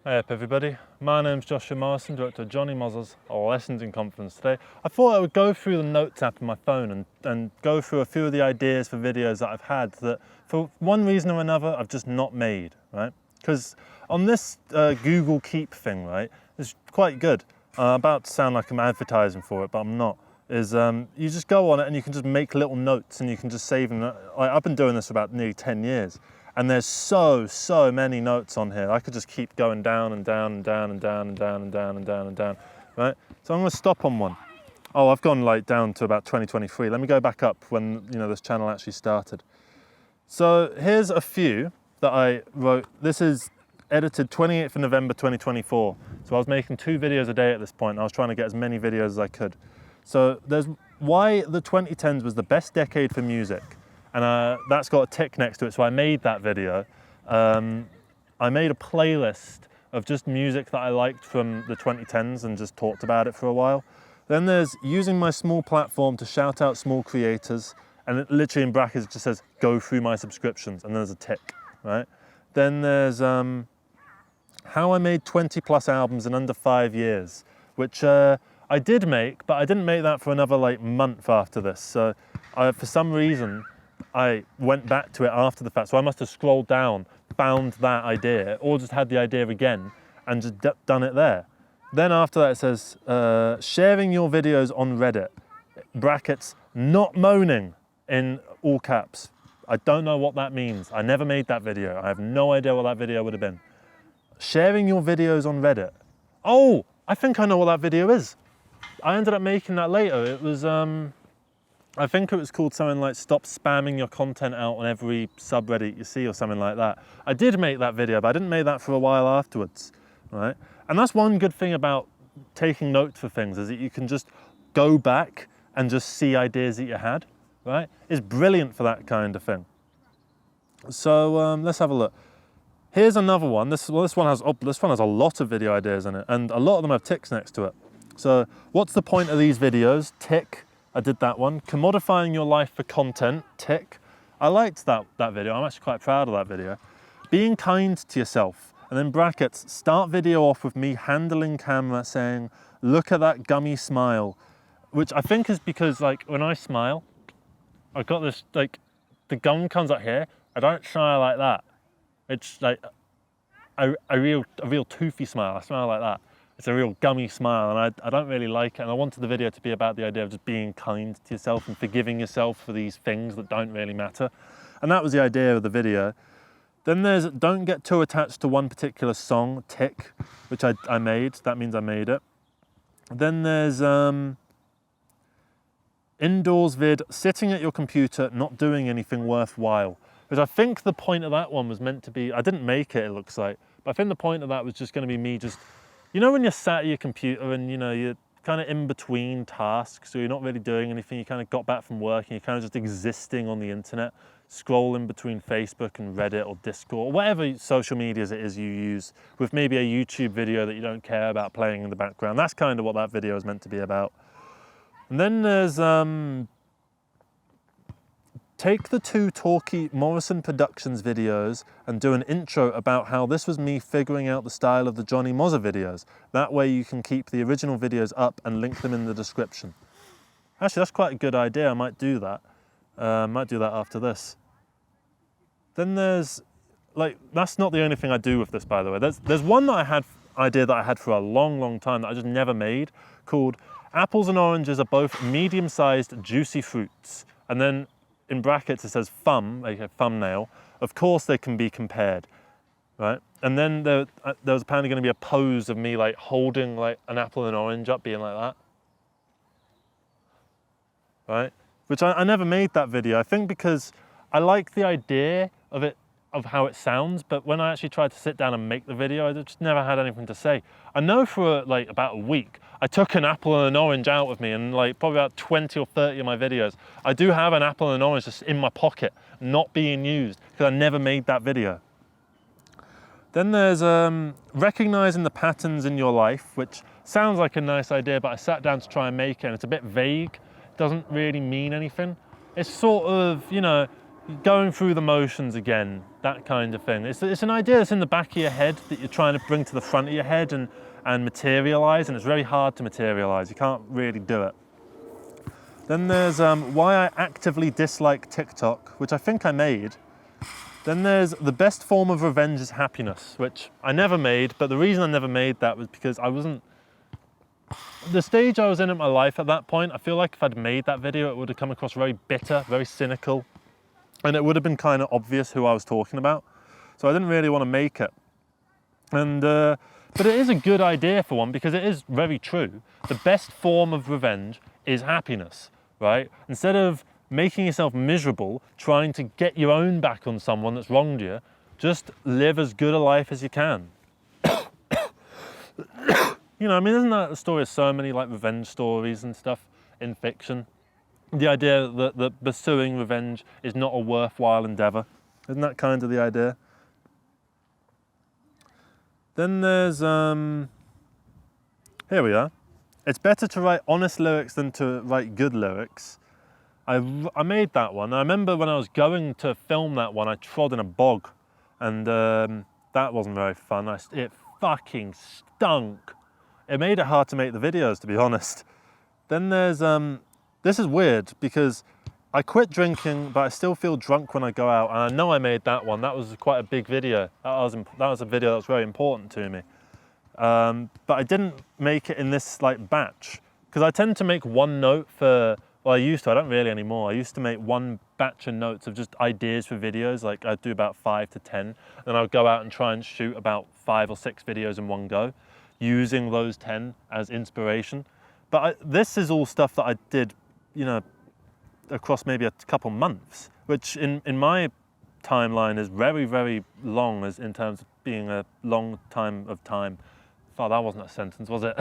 Hey up everybody, my name's Joshua Morrison, director of Johnny Moz's Lessons in Confidence. Today I thought I would go through the notes app on my phone and go through a few of the ideas for videos that I've had that for one reason or another I've just not made, right? Because on this Google Keep thing, right, it's quite good. I'm about to sound like I'm advertising for it, but I'm not. You just go on it and you can just make little notes and you can just save them. I've been doing this for about nearly 10 years. And there's so many notes on here. I could just keep going down and down and down and down and down and down and down and down, right? So I'm gonna stop on one. Oh, I've gone like down to about 2023. Let me go back up when this channel actually started. So here's a few that I wrote. This is edited 28th of November 2024. So I was making 2 videos a day at this point. I was trying to get as many videos as I could. So there's why the 2010s was the best decade for music. And that's got a tick next to it, so I made that video. I made a playlist of just music that I liked from the 2010s and just talked about it for a while. Then there's using my small platform to shout out small creators, and it literally in brackets it just says, go through my subscriptions, and there's a tick, right? Then there's how I made 20 plus albums in under 5 years, which I did make, but I didn't make that for another like month after this. So for some reason, I went back to it after the fact, so I must have scrolled down, found that idea, or just had the idea again and just done it there. Then after that it says, sharing your videos on Reddit, brackets, not moaning, in all caps. I don't know what that means. I never made that video. I have no idea what that video would have been. Sharing your videos on Reddit. Oh, I think I know what that video is. I ended up making that later. It was, I think it was called something like stop spamming your content out on every subreddit you see or something like that. I did make that video, but I didn't make that for a while afterwards, right? And that's one good thing about taking notes for things is that you can just go back and just see ideas that you had, right? It's brilliant for that kind of thing. So let's have a look. Here's another one. This one has a lot of video ideas in it, and a lot of them have ticks next to it. So what's the point of these videos? Tick. I did that one. Commodifying your life for content, tick. I liked that video. I'm actually quite proud of that video. Being kind to yourself, and then brackets, start video off with me handling camera saying, look at that gummy smile, which I think is because like when I smile, I've got this, like the gum comes up here. I don't smile like that. It's like a real toothy smile. I smile like that. It's a real gummy smile, and I don't really like it. And I wanted the video to be about the idea of just being kind to yourself and forgiving yourself for these things that don't really matter. And that was the idea of the video. Then there's don't get too attached to one particular song, tick, which I made. That means I made it. Then there's indoors vid, sitting at your computer, not doing anything worthwhile. Because I think the point of that one was meant to be, I didn't make it, it looks like, but I think the point of that was just going to be me just, when you're sat at your computer and you're kind of in between tasks, so you're not really doing anything, you kind of got back from work and you're kind of just existing on the internet, scrolling between Facebook and Reddit or Discord, or whatever social medias it is you use, with maybe a YouTube video that you don't care about playing in the background. That's kind of what that video is meant to be about. And then there's, take the 2 talky Morrison Productions videos and do an intro about how this was me figuring out the style of the Johnny Mozza videos. That way you can keep the original videos up and link them in the description. Actually, that's quite a good idea. I might do that. Might do that after this. Then there's, that's not the only thing I do with this, by the way. There's one idea that I had for a long time that I just never made, called apples and oranges are both medium-sized juicy fruits. And then in brackets it says thumb, like a thumbnail. Of course they can be compared, right? And then there was apparently going to be a pose of me like holding like an apple and orange up, being like that, right? Which I never made that video. I think because I like the idea of it, of how it sounds, but when I actually tried to sit down and make the video, I just never had anything to say. I know for like about a week, I took an apple and an orange out with me, and like probably about 20 or 30 of my videos, I do have an apple and an orange just in my pocket, not being used, because I never made that video. Then there's recognizing the patterns in your life, which sounds like a nice idea, but I sat down to try and make it, and it's a bit vague. It doesn't really mean anything. It's sort of, going through the motions again, that kind of thing. It's an idea that's in the back of your head that you're trying to bring to the front of your head and materialize, and it's very hard to materialize. You can't really do it. Then there's why I actively dislike TikTok, which I think I made. Then there's the best form of revenge is happiness, which I never made, but the reason I never made that was because I wasn't, the stage I was in my life at that point, I feel like if I'd made that video, it would have come across very bitter, very cynical, and it would have been kind of obvious who I was talking about. So I didn't really want to make it. And, but it is a good idea for one, because it is very true. The best form of revenge is happiness, right? Instead of making yourself miserable, trying to get your own back on someone that's wronged you, just live as good a life as you can. You know, I mean, isn't that the story of so many like revenge stories and stuff in fiction? The idea that pursuing revenge is not a worthwhile endeavor. Isn't that kind of the idea? Then there's, here we are. It's better to write honest lyrics than to write good lyrics. I made that one. I remember when I was going to film that one, I trod in a bog, and that wasn't very fun. It fucking stunk. It made it hard to make the videos, to be honest. Then there's, this is weird because I quit drinking, but I still feel drunk when I go out. And I know I made that one. That was quite a big video. That was a video that was very important to me. But I didn't make it in this like batch, because I tend to make one note for, well, I used to, I don't really anymore. I used to make one batch of notes of just ideas for videos. Like I'd do about 5 to 10. Then I'd go out and try and shoot about 5 or 6 videos in one go, using those 10 as inspiration. But this is all stuff that I did, you know, across maybe a couple months, which in my timeline is very, very long as in terms of being a long time of time. Oh, that wasn't a sentence, was it?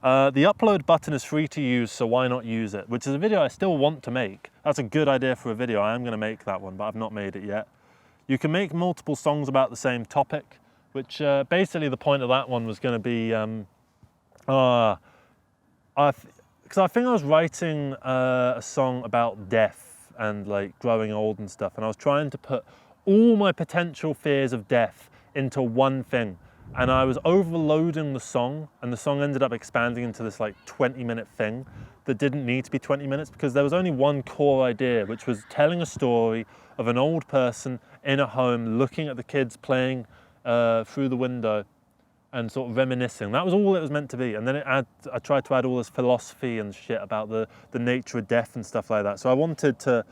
The upload button is free to use, so why not use it? Which is a video I still want to make. That's a good idea for a video. I am going to make that one, but I've not made it yet. You can make multiple songs about the same topic, which basically the point of that one was going to be, because I think I was writing a song about death and like growing old and stuff, and I was trying to put all my potential fears of death into one thing. And I was overloading the song, and the song ended up expanding into this like 20-minute thing that didn't need to be 20 minutes, because there was only one core idea, which was telling a story of an old person in a home looking at the kids playing through the window and sort of reminiscing. That was all it was meant to be. And then I tried to add all this philosophy and shit about the nature of death and stuff like that. So I wanted to,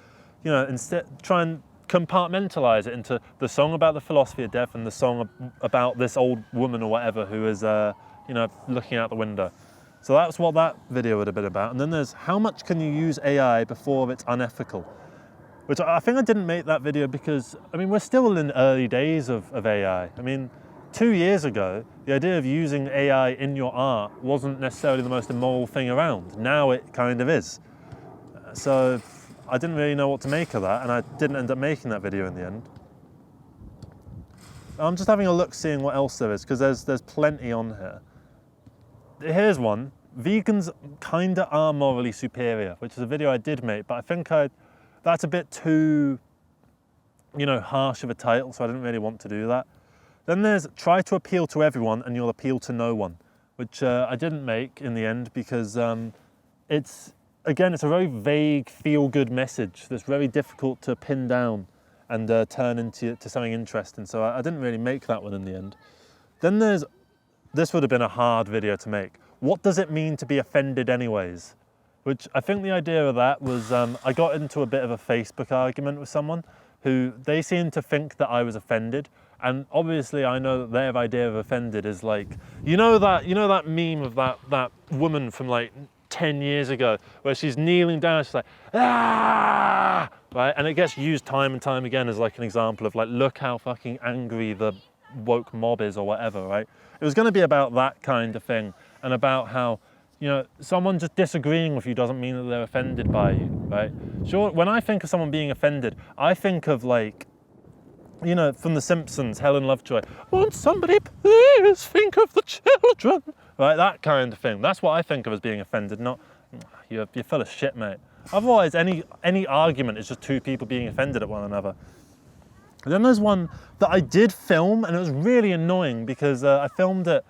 you know, instead try and compartmentalize it into the song about the philosophy of death and the song about this old woman or whatever who is, you know, looking out the window. So that's what that video would have been about. And then there's how much can you use AI before it's unethical? Which I think I didn't make that video because, I mean, we're still in early days of AI. I mean, 2 years ago, the idea of using AI in your art wasn't necessarily the most immoral thing around. Now it kind of is. So I didn't really know what to make of that, and I didn't end up making that video in the end. I'm just having a look, seeing what else there is, because there's plenty on here. Here's one. Vegans kinda are morally superior, which is a video I did make, but I think that's a bit too, you know, harsh of a title, so I didn't really want to do that. Then there's try to appeal to everyone and you'll appeal to no one, which I didn't make in the end because it's a very very feel-good message that's very difficult to pin down and turn into something interesting. So I didn't really make that one in the end. Then this would have been a hard video to make. What does it mean to be offended anyways? Which I think the idea of that was, I got into a bit of a Facebook argument with someone who they seemed to think that I was offended. And obviously I know that their idea of offended is like, you know that meme of that woman from like 10 years ago where she's kneeling down, she's like, ah, right? And it gets used time and time again as like an example of like, look how fucking angry the woke mob is or whatever, right? It was going to be about that kind of thing and about how, you know, someone just disagreeing with you doesn't mean that they're offended by you, right? Sure, when I think of someone being offended, I think of like, you know, from The Simpsons, Helen Lovejoy, won't somebody please think of the children? Right, that kind of thing. That's what I think of as being offended, not, you're full of shit, mate. Otherwise, any argument is just two people being offended at one another. And then there's one that I did film, and it was really annoying because I filmed it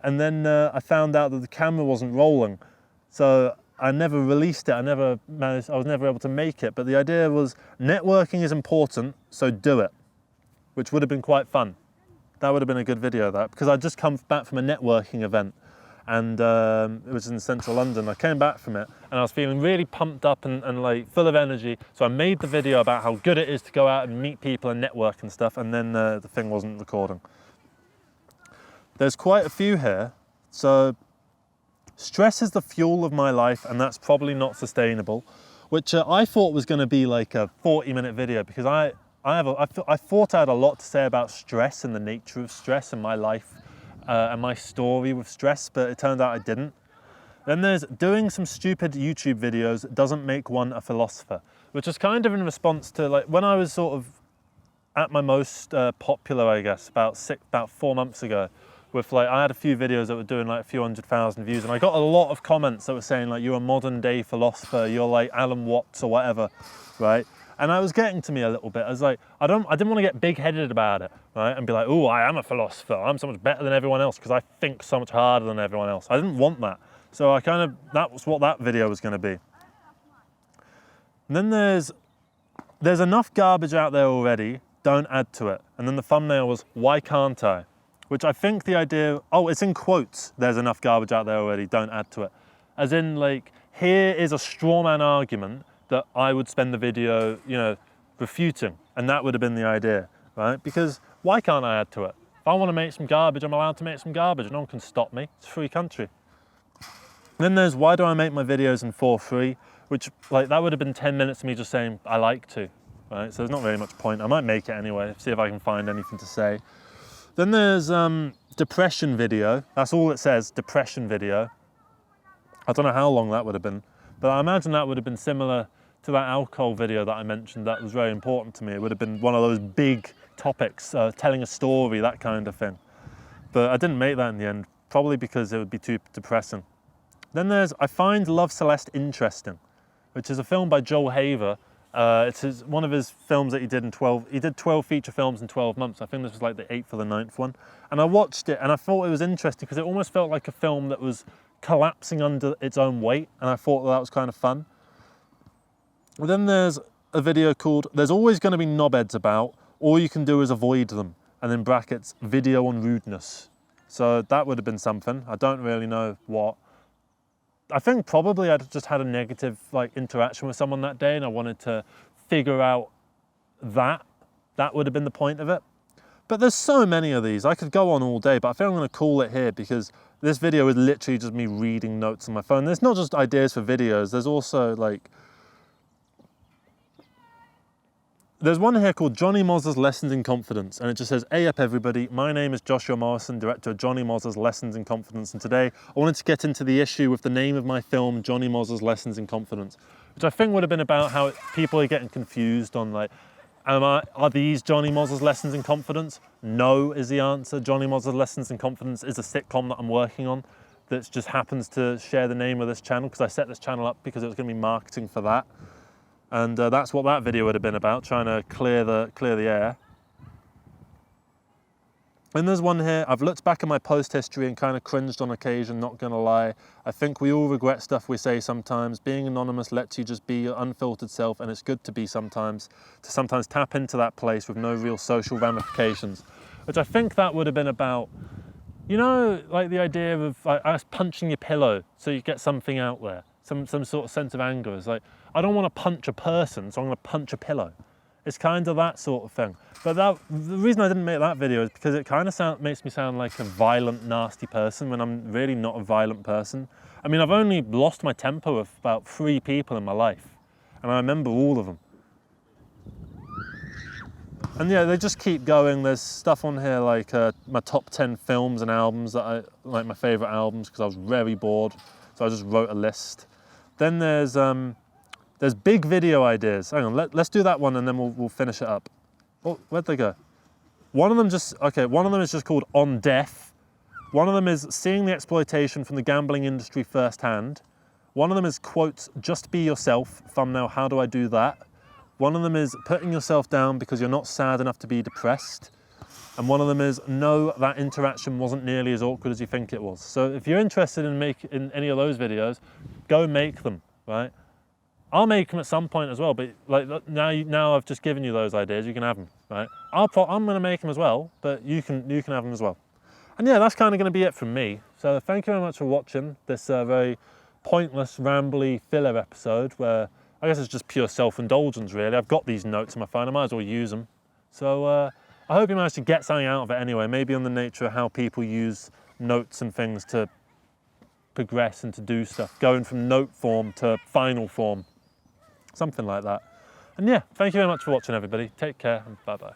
and then I found out that the camera wasn't rolling. So I never released it, I was never able to make it. But the idea was networking is important, so do it, which would have been quite fun. That would have been a good video, that, because I'd just come back from a networking event, and it was in central London. I came back from it and I was feeling really pumped up and like full of energy. So I made the video about how good it is to go out and meet people and network and stuff, and then the thing wasn't recording. There's quite a few here. So stress is the fuel of my life, and that's probably not sustainable, which I thought was going to be like a 40-minute video, because I thought I had a lot to say about stress and the nature of stress in my life and my story with stress, but it turned out I didn't. Then there's doing some stupid YouTube videos doesn't make one a philosopher, which is kind of in response to like when I was sort of at my most popular, I guess, about 4 months ago. With like, I had a few videos that were doing like a few 100,000 views, and I got a lot of comments that were saying like, you're a modern day philosopher, you're like Alan Watts or whatever, right? And I was getting to me a little bit. I was like, I didn't want to get big-headed about it, right? And be like, oh, I am a philosopher, I'm so much better than everyone else because I think so much harder than everyone else. I didn't want that. So that was what that video was going to be. And then there's enough garbage out there already, don't add to it. And then the thumbnail was, why can't I? Which I think the idea, oh, it's in quotes, there's enough garbage out there already, don't add to it. As in, like, here is a straw man argument that I would spend the video, you know, refuting. And that would have been the idea, right? Because why can't I add to it? If I want to make some garbage, I'm allowed to make some garbage. No one can stop me. It's a free country. Then there's, why do I make my videos in 4:3? Which, like, that would have been 10 minutes of me just saying, I like to, right? So there's not really much point. I might make it anyway, see if I can find anything to say. Then there's depression video. That's all it says, depression video. I don't know how long that would have been, but I imagine that would have been similar to that alcohol video that I mentioned that was very important to me. It would have been one of those big topics, telling a story, that kind of thing. But I didn't make that in the end, probably because it would be too depressing. Then there's I Find Love Celeste Interesting, which is a film by Joel Haver. It's one of his films that he did in 12 feature films in 12 months. I think this was like the 8th or the 9th one. And I watched it and I thought it was interesting because it almost felt like a film that was collapsing under its own weight, and I thought that was kind of fun. And then there's a video called There's Always Going to Be Knobheads About, All You Can Do Is Avoid Them, and in brackets, video on rudeness. So that would have been something. I don't really know what. I think probably I'd just had a negative like interaction with someone that day and I wanted to figure out that. That would have been the point of it. But there's so many of these. I could go on all day, but I think I'm going to call it here because this video is literally just me reading notes on my phone. There's not just ideas for videos, there's also like, there's one here called Johnny Moz's Lessons in Confidence, and it just says, "Hey up everybody, my name is Joshua Morrison, director of Johnny Moz's Lessons in Confidence, and today I wanted to get into the issue with the name of my film, Johnny Moz's Lessons in Confidence," which I think would have been about how people are getting confused on like, are these Johnny Moz's Lessons in Confidence? No is the answer. Johnny Moz's Lessons in Confidence is a sitcom that I'm working on that just happens to share the name of this channel because I set this channel up because it was going to be marketing for that. And that's what that video would have been about, trying to clear the air. And there's one here, I've looked back at my post history and kind of cringed on occasion, not gonna lie. I think we all regret stuff we say sometimes. Being anonymous lets you just be your unfiltered self, and it's good to be sometimes, to sometimes tap into that place with no real social ramifications. Which I think that would have been about, you know, like the idea of like, us punching your pillow so you get something out there. Some sort of sense of anger. It's like, I don't want to punch a person, so I'm going to punch a pillow. It's kind of that sort of thing. But the reason I didn't make that video is because it kind of makes me sound like a violent, nasty person when I'm really not a violent person. I mean, I've only lost my temper with about 3 people in my life, and I remember all of them. And yeah, they just keep going. There's stuff on here like my top 10 films and albums that I like, my favourite albums, because I was very bored, so I just wrote a list. Then there's big video ideas. Hang on, let's do that one and then we'll finish it up. Oh, where'd they go? One of them is just called On Death. One of them is seeing the exploitation from the gambling industry firsthand. One of them is quotes, just be yourself, thumbnail, how do I do that? One of them is putting yourself down because you're not sad enough to be depressed. And one of them is know that interaction wasn't nearly as awkward as you think it was. So if you're interested in any of those videos, go make them, right? I'll make them at some point as well, but like now I've just given you those ideas, you can have them, right? I'm going to make them as well, but you can have them as well. And yeah, that's kind of going to be it from me. So thank you very much for watching this very pointless, rambly filler episode where I guess it's just pure self-indulgence really. I've got these notes on my phone, I might as well use them. So I hope you managed to get something out of it anyway, maybe on the nature of how people use notes and things to progress and to do stuff, going from note form to final form, something like that. And yeah, thank you very much for watching everybody. Take care and bye-bye.